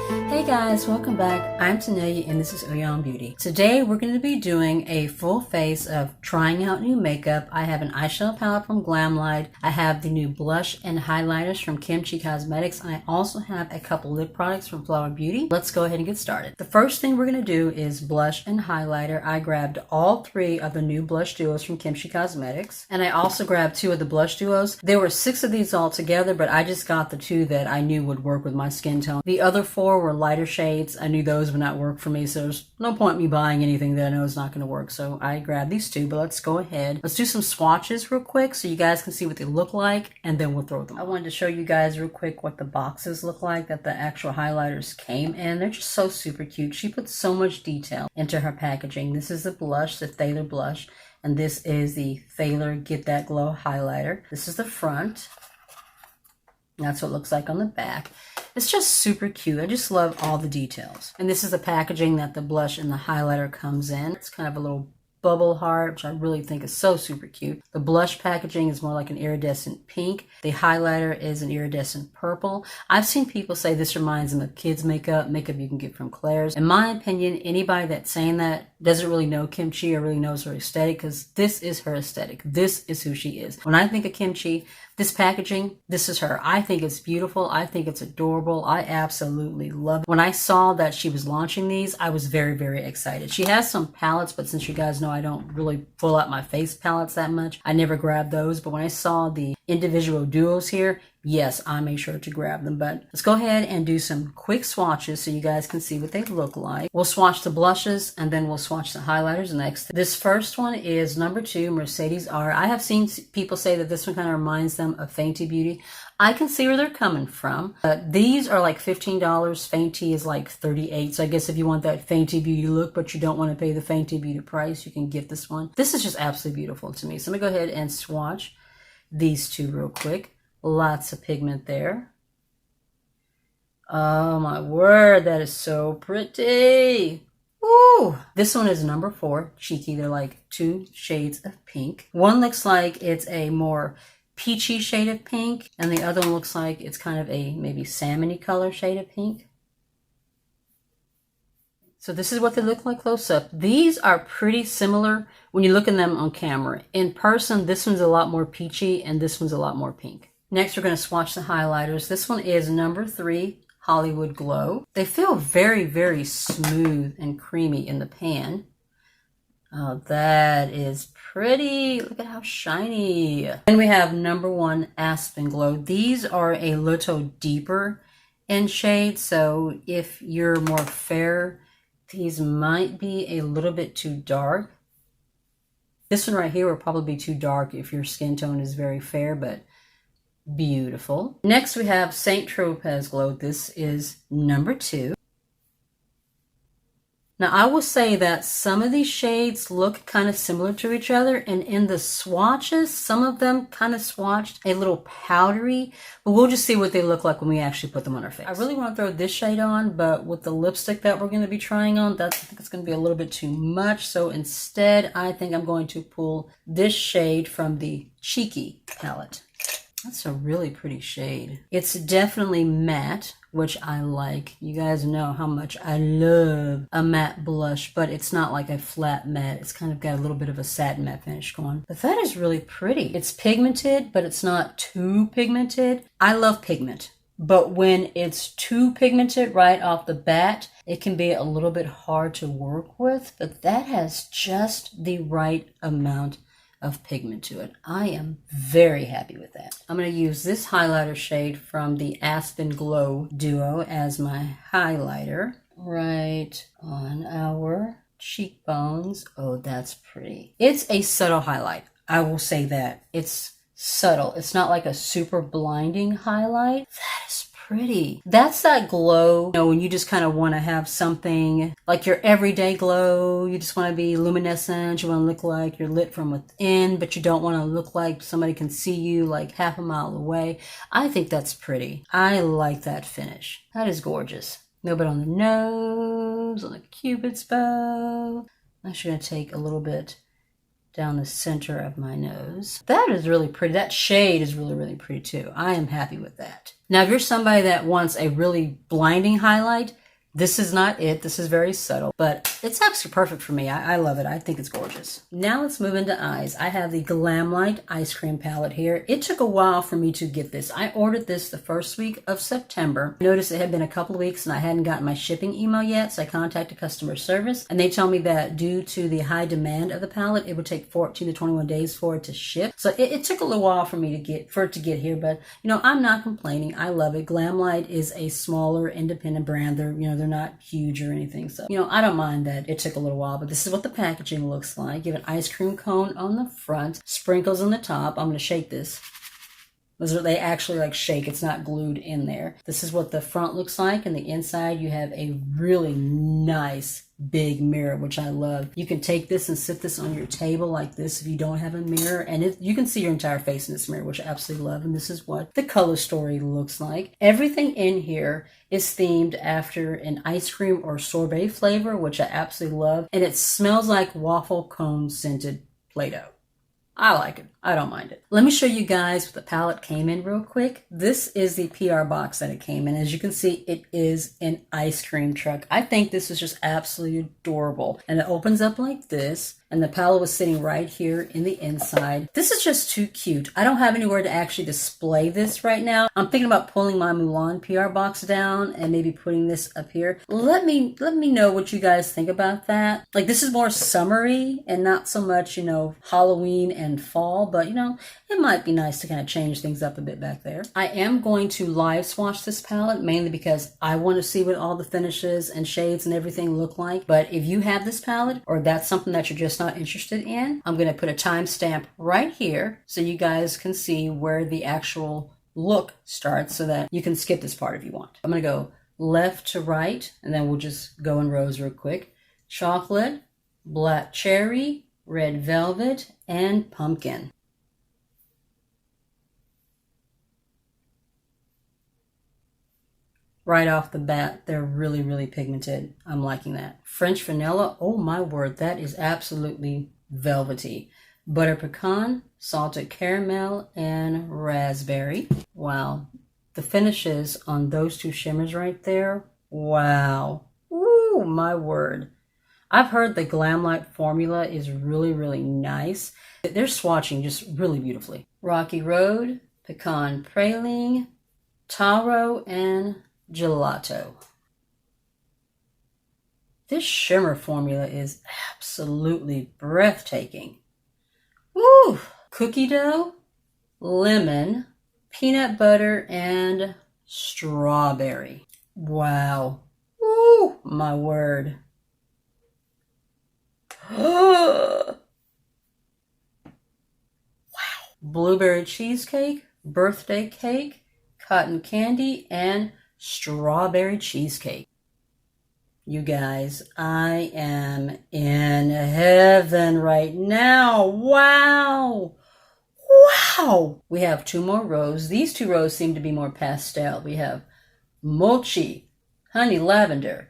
Hey guys, welcome back. I'm Tanelia and this is Oyon Beauty. Today we're going to be doing a full face of trying out new makeup. I have an eyeshadow palette from Glamlite. I have the new blush and highlighters from KIMCHI Cosmetics. And I also have a couple lip products from Floral Beauty. Let's go ahead and get started. The first thing we're going to do is blush and highlighter. I grabbed all three of the new blush duos from KIMCHI Cosmetics. And I also grabbed two of the blush duos. There were 6 of these all together, but I just got the 2 that I knew would work with my skin tone. The other 4 were lighter shades. I knew those would not work for me, so there's no point me buying anything that I know is not going to work. So I grabbed these 2, but let's go ahead. Let's do some swatches real quick so you guys can see what they look like, and then we'll throw them. I wanted to show you guys real quick what the boxes look like that the actual highlighters came in. They're just so super cute. She put so much detail into her packaging. This is the blush, the Thailor blush, and this is the Thailor Get That Glow highlighter. This is the front. That's what it looks like on the back. It's just super cute. I just love all the details. And this is the packaging that the blush and the highlighter comes in. It's kind of a little bubble heart, which I really think is so super cute. The blush packaging is more like an iridescent pink. The highlighter is an iridescent purple. I've seen people say this reminds them of kids makeup you can get from Claire's. In my opinion, anybody that's saying that doesn't really know Kimchi or really knows her aesthetic, because this is her aesthetic. This is who she is. When I think of Kimchi, this packaging, this is her. I think it's beautiful. I think it's adorable. I absolutely love it. When I saw that she was launching these, I was very, very excited. She has some palettes, but since you guys know I don't really pull out my face palettes that much, I never grab those. But when I saw the individual duos here, yes, I made sure to grab them. But let's go ahead and do some quick swatches so you guys can see what they look like. We'll swatch the blushes and then we'll swatch the highlighters next. This first one is number 2, Mercedes R. I have seen people say that this one kind of reminds them of Fenty Beauty. I can see where they're coming from. These are like $15. Fenty is like $38. So I guess if you want that Fenty Beauty look, but you don't want to pay the Fenty Beauty price, you can get this one. This is just absolutely beautiful to me. So I'm going to go ahead and swatch these 2 real quick. Lots of pigment there. Oh my word, that is so pretty. Ooh. This one is number 4, Cheeky. They're like 2 shades of pink. One looks like it's a more peachy shade of pink, and the other one looks like it's kind of a maybe salmony color shade of pink. So this is what they look like close up. These are pretty similar when you look at them on camera. In person, this one's a lot more peachy and this one's a lot more pink. Next, we're going to swatch the highlighters. This one is number 3, Hollywood Glow. They feel very, very smooth and creamy in the pan. Oh, that is pretty. Look at how shiny. Then we have number 1, Aspen Glow. These are a little deeper in shade, so if you're more fair, these might be a little bit too dark. This one right here will probably be too dark if your skin tone is very fair, but beautiful. Next we have Saint Tropez Glow. This is number 2. Now I will say that some of these shades look kind of similar to each other, and in the swatches, some of them kind of swatched a little powdery, but we'll just see what they look like when we actually put them on our face. I really want to throw this shade on, but with the lipstick that we're going to be trying on, I think it's going to be a little bit too much. So instead, I think I'm going to pull this shade from the Cheeky palette. That's a really pretty shade. It's definitely matte, which I like. You guys know how much I love a matte blush, but it's not like a flat matte. It's kind of got a little bit of a satin matte finish going. But that is really pretty. It's pigmented, but it's not too pigmented. I love pigment, but when it's too pigmented right off the bat, it can be a little bit hard to work with, but that has just the right amount of pigment to it. I am very happy with that. I'm going to use this highlighter shade from the Aspen Glow duo as my highlighter right on our cheekbones. Oh, that's pretty. It's a subtle highlight. I will say that. It's subtle. It's not like a super blinding highlight. That is pretty. That's that glow, you know, when you just kind of want to have something like your everyday glow. You just want to be luminescent. You want to look like you're lit from within, but you don't want to look like somebody can see you like half a mile away. I think that's pretty. I like that finish. That is gorgeous. A little bit on the nose, on the cupid's bow. I'm actually going to take a little bit down the center of my nose. That is really pretty. That shade is really, really pretty too. I am happy with that. Now, if you're somebody that wants a really blinding highlight, this is not it. This is very subtle, but it's actually perfect for me. I love it. I think it's gorgeous. Now let's move into eyes. I have the Glamlite Ice Cream Palette here. It took a while for me to get this. I ordered this the first week of September. I noticed it had been a couple of weeks and I hadn't gotten my shipping email yet, so I contacted customer service and they told me that due to the high demand of the palette, it would take 14 to 21 days for it to ship. So it took a little while for me to get here, but you know, I'm not complaining. I love it. Glamlite is a smaller independent brand. They're not huge or anything. So, you know, I don't mind that it took a little while, but this is what the packaging looks like. You have an ice cream cone on the front, sprinkles on the top. I'm going to shake this. They actually like shake. It's not glued in there. This is what the front looks like. And the inside, you have a really nice big mirror, which I love. You can take this and sit this on your table like this if you don't have a mirror, and you can see your entire face in this mirror, which I absolutely love. And this is what the color story looks like. Everything in here is themed after an ice cream or sorbet flavor, which I absolutely love, and it smells like waffle cone scented Play-Doh. I like it. I don't mind it. Let me show you guys what the palette came in real quick. This is the PR box that it came in. As you can see, it is an ice cream truck. I think this is just absolutely adorable. And it opens up like this. And the palette was sitting right here in the inside. This is just too cute. I don't have anywhere to actually display this right now. I'm thinking about pulling my Milani PR box down and maybe putting this up here. Let me know what you guys think about that. Like, this is more summery and not so much, you know, Halloween and fall, but you know, it might be nice to kind of change things up a bit back there. I am going to live swatch this palette mainly because I want to see what all the finishes and shades and everything look like. But if you have this palette or that's something that you're just not interested in, I'm going to put a timestamp right here so you guys can see where the actual look starts so that you can skip this part if you want. I'm going to go left to right and then we'll just go in rows real quick. Chocolate, black cherry, red velvet, and pumpkin. Right off the bat, they're really, really pigmented. I'm liking that. French vanilla, oh my word, that is absolutely velvety. Butter pecan, salted caramel, and raspberry. Wow. The finishes on those two shimmers right there, wow. Ooh, my word. I've heard the Glamlite formula is really, really nice. They're swatching just really beautifully. Rocky Road, Pecan Praline, Taro, and Gelato. This shimmer formula is absolutely breathtaking. Woo! Cookie dough, lemon, peanut butter, and strawberry. Wow. Woo! My word. Wow. Blueberry cheesecake, birthday cake, cotton candy, and strawberry cheesecake. You guys, I am in heaven right now. Wow. Wow. We have two more rows. These two rows seem to be more pastel. We have mochi, honey lavender,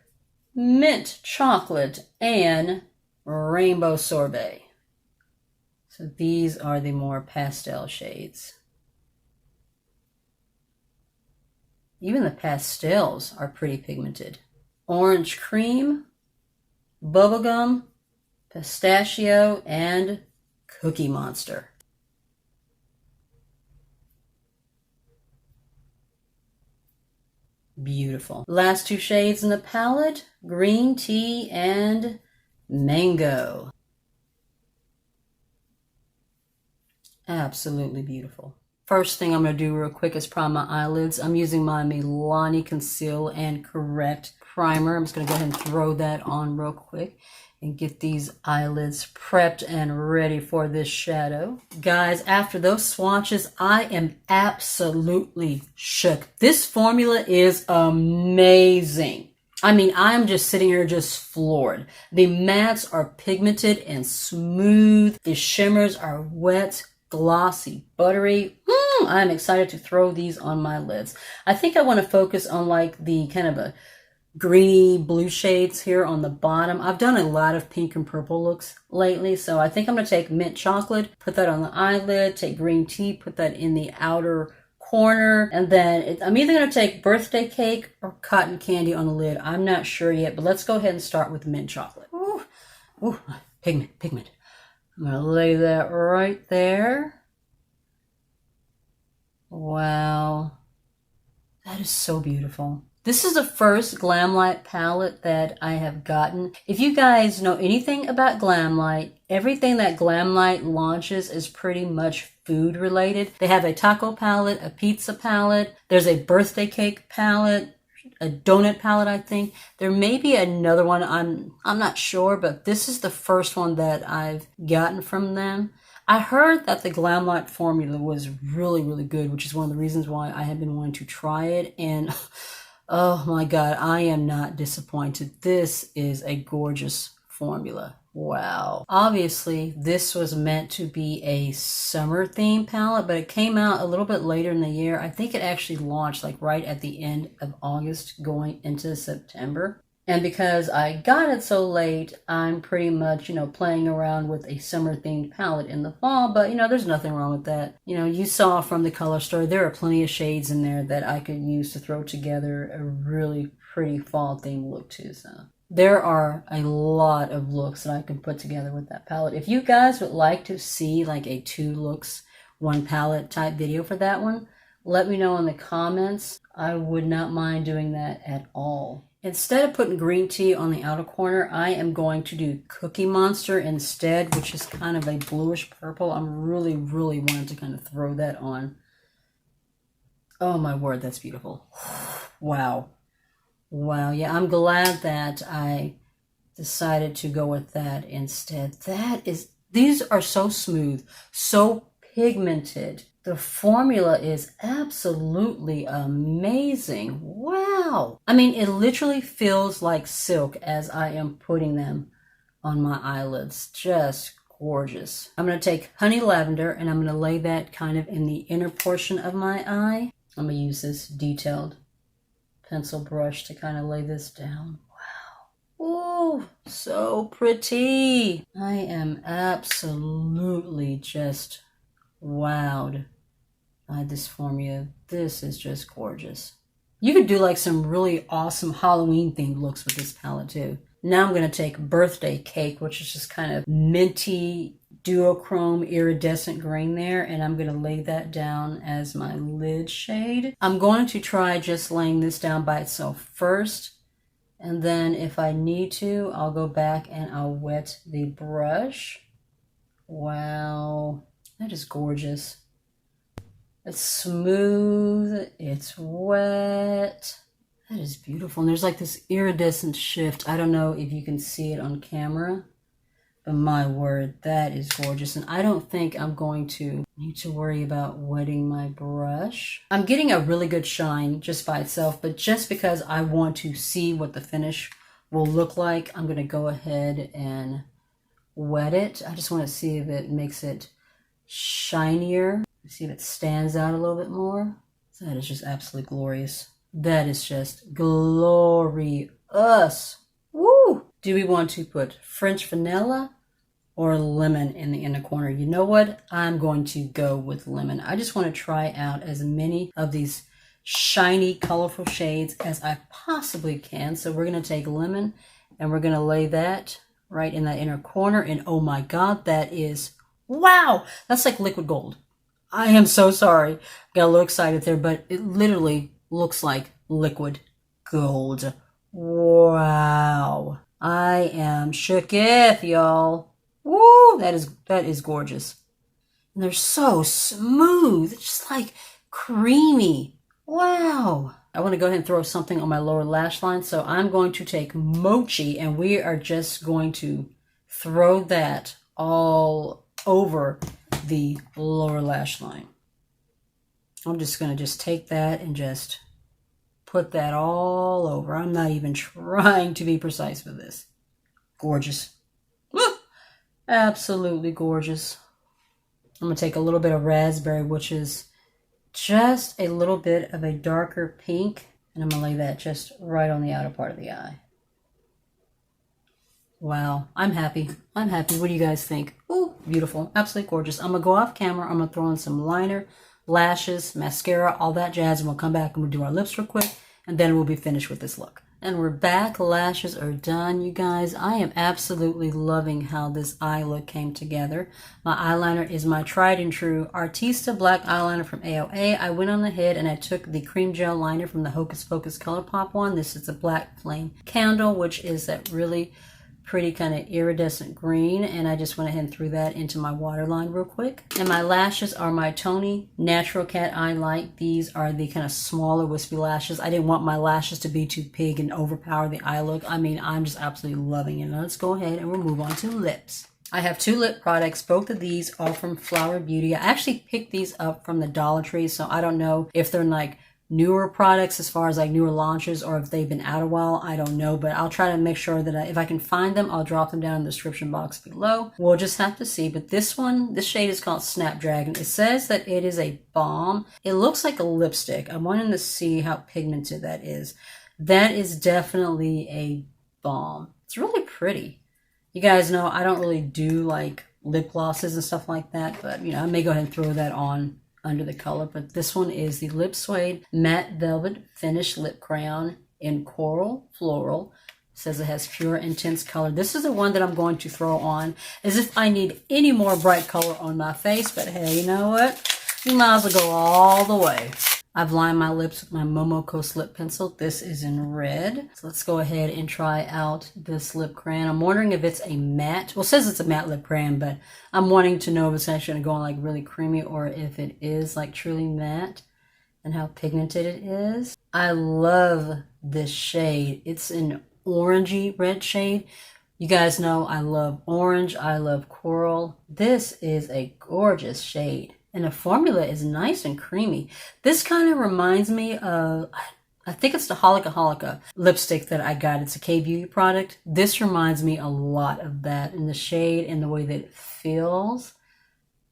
mint chocolate, and rainbow sorbet. So these are the more pastel shades. Even the pastels are pretty pigmented. Orange cream, bubblegum, pistachio, and Cookie Monster. Beautiful. Last two shades in the palette, green tea and mango. Absolutely beautiful. First thing I'm going to do real quick is prime my eyelids. I'm using my Milani Conceal and Correct primer. I'm just going to go ahead and throw that on real quick and get these eyelids prepped and ready for this shadow. Guys, after those swatches, I am absolutely shook. This formula is amazing. I mean, I'm just sitting here just floored. The mattes are pigmented and smooth. The shimmers are wet, glossy, buttery. I'm excited to throw these on my lids. I think I want to focus on like the kind of a greeny blue shades here on the bottom. I've done a lot of pink and purple looks lately, so I think I'm going to take mint chocolate, put that on the eyelid, take green tea, put that in the outer corner, and then I'm either going to take birthday cake or cotton candy on the lid. I'm not sure yet, but let's go ahead and start with mint chocolate. Ooh, ooh, pigment. I'm going to lay that right there. Wow. That is so beautiful. This is the first Glamlite palette that I have gotten. If you guys know anything about Glamlite, everything that Glamlite launches is pretty much food related. They have a taco palette, a pizza palette, there's a birthday cake palette, a donut palette, I think. There may be another one, I'm not sure, but this is the first one that I've gotten from them. I heard that the Glamlite formula was really, really good, which is one of the reasons why I have been wanting to try it. And oh my God, I am not disappointed. This is a gorgeous formula. Wow. Obviously, this was meant to be a summer theme palette, but it came out a little bit later in the year. I think it actually launched like right at the end of August going into September. And because I got it so late, I'm pretty much, playing around with a summer themed palette in the fall, but there's nothing wrong with that. You saw from the color story, there are plenty of shades in there that I could use to throw together a really pretty fall themed look too. So there are a lot of looks that I can put together with that palette. If you guys would like to see like a 2 looks, 1 palette type video for that one, let me know in the comments. I would not mind doing that at all. Instead of putting green tea on the outer corner, I am going to do Cookie Monster instead, which is kind of a bluish purple. I'm really, really wanting to kind of throw that on. Oh my word, that's beautiful. Wow. Wow, yeah, I'm glad that I decided to go with that instead. These are so smooth, so pigmented. The formula is absolutely amazing. Wow. I mean, it literally feels like silk as I am putting them on my eyelids. Just gorgeous. I'm going to take Honey Lavender and I'm going to lay that kind of in the inner portion of my eye. I'm going to use this detailed pencil brush to kind of lay this down. Wow. Ooh, so pretty. I am absolutely just wowed by this formula. This is just gorgeous. You could do like some really awesome Halloween themed looks with this palette too. Now I'm going to take Birthday Cake, which is just kind of minty duochrome iridescent green there, and I'm going to lay that down as my lid shade. I'm going to try just laying this down by itself first, and then if I need to, I'll go back and I'll wet the brush. Wow, that is gorgeous. It's smooth, it's wet. That is beautiful. And there's like this iridescent shift. I don't know if you can see it on camera, but my word, that is gorgeous. And I don't think I'm going to need to worry about wetting my brush. I'm getting a really good shine just by itself, but just because I want to see what the finish will look like, I'm going to go ahead and wet it. I just want to see if it makes it shinier. See if it stands out a little bit more. That is just absolutely glorious. That is just glorious. Woo! Do we want to put French vanilla or lemon in the inner corner? You know what? I'm going to go with lemon. I just want to try out as many of these shiny, colorful shades as I possibly can. So we're going to take lemon and we're going to lay that right in that inner corner. And oh my God, that is, wow! That's like liquid gold. I am so sorry. Got a little excited there, but it literally looks like liquid gold. Wow. I am shooketh, y'all. Woo! That is gorgeous. And they're so smooth. It's just like creamy. Wow. I want to go ahead and throw something on my lower lash line. So I'm going to take Mochi and we are just going to throw that all over the lower lash line. I'm just going to just take that and just put that all over. I'm not even trying to be precise with this. Gorgeous. Woo! Absolutely gorgeous. I'm going to take a little bit of raspberry, which is just a little bit of a darker pink. And I'm going to lay that just right on the outer part of the eye. Wow, I'm happy. I'm happy. What do you guys think? Ooh, beautiful. Absolutely gorgeous. I'm going to go off camera. I'm going to throw in some liner, lashes, mascara, all that jazz. And we'll come back and we'll do our lips real quick. And then we'll be finished with this look. And we're back. Lashes are done, you guys. I am absolutely loving how this eye look came together. My eyeliner is my tried and true Artista black eyeliner from AOA. I went on ahead and I took the cream gel liner from the Hocus Pocus Colourpop one. This is the Black Flame Candle, which is that really pretty kind of iridescent green, and I just went ahead and threw that into my waterline real quick. And my lashes are my Tony Natural Cat Eye Light. These are the kind of smaller wispy lashes. I didn't want my lashes to be too big and overpower the eye look. I mean, I'm just absolutely loving it. Now let's go ahead and we'll move on to lips. I have two lip products. Both of these are from Flower Beauty. I actually picked these up from the Dollar Tree, so I don't know if they're like newer products as far as like newer launches or if they've been out a while. I don't know, but I'll try to make sure that if I can find them, I'll drop them down in the description box below. We'll just have to see. But this one, this shade is called Snapdragon. It says that it is a balm. It looks like a lipstick. I'm wanting to see how pigmented that is. That is definitely a balm. It's really pretty. You guys know I don't really do like lip glosses and stuff like that, but you know, I may go ahead and throw that on under the color. But this one is the Lip Suede Matte Velvet Finish Lip Crayon in Coral Floral. It says it has pure intense color. This is the one that I'm going to throw on as if I need any more bright color on my face. But hey, you know what? You might as well go all the way. I've lined my lips with my Momocos Lip Pencil. This is in red. So let's go ahead and try out this lip crayon. I'm wondering if it's a matte. Well, it says it's a matte lip crayon, but I'm wanting to know if it's actually going to go on like really creamy or if it is like truly matte and how pigmented it is. I love this shade. It's an orangey red shade. You guys know I love orange. I love coral. This is a gorgeous shade. And the formula is nice and creamy. This kind of reminds me of, I think it's the Holika Holika lipstick that I got. It's a K-Beauty product. This reminds me a lot of that in the shade and the way that it feels.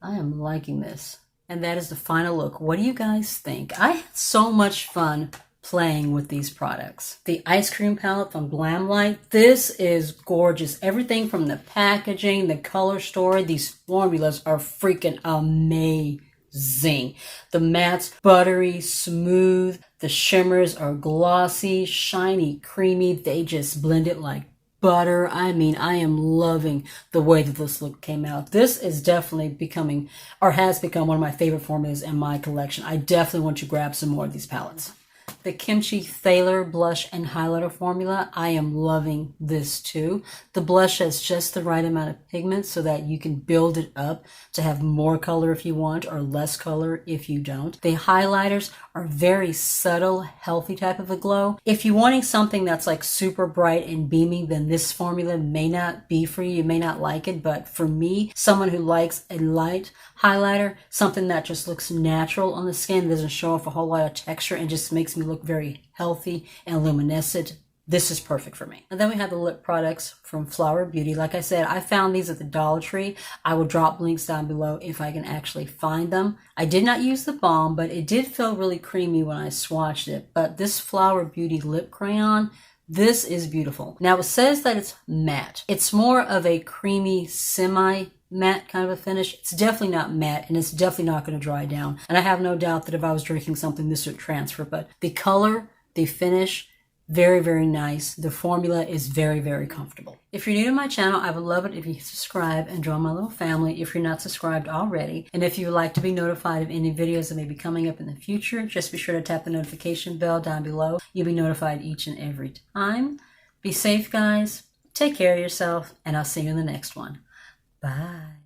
I am liking this. And that is the final look. What do you guys think? I had so much fun playing with these products. The ice cream palette from Glamlite. This is gorgeous. Everything from the packaging, the color story, these formulas are freaking amazing. The mattes, buttery, smooth. The shimmers are glossy, shiny, creamy. They just blend it like butter. I mean, I am loving the way that this look came out. This is definitely becoming, or has become, one of my favorite formulas in my collection. I definitely want to grab some more of these palettes. The KIMCHI Thailor blush and highlighter formula. I am loving this too. The blush has just the right amount of pigment so that you can build it up to have more color if you want or less color if you don't. The highlighters are very subtle, healthy type of a glow. If you're wanting something that's like super bright and beaming, then this formula may not be for you. You may not like it, but for me, someone who likes a light highlighter, something that just looks natural on the skin, doesn't show off a whole lot of texture and just makes me look very healthy and luminescent, this is perfect for me. And then we have the lip products from Flower Beauty. Like I said, I found these at the Dollar Tree. I will drop links down below if I can actually find them. I did not use the balm, but it did feel really creamy when I swatched it. But this Flower Beauty lip crayon, this is beautiful. Now it says that it's matte. It's more of a creamy semi-matte kind of a finish. It's definitely not matte, and it's definitely not going to dry down. And I have no doubt that if I was drinking something, this would transfer. But the color, the finish, very, very nice. The formula is very, very comfortable. If you're new to my channel, I would love it if you subscribe and join my little family if you're not subscribed already. And if you would like to be notified of any videos that may be coming up in the future, just be sure to tap the notification bell down below. You'll be notified each and every time. Be safe, guys. Take care of yourself, and I'll see you in the next one. Bye.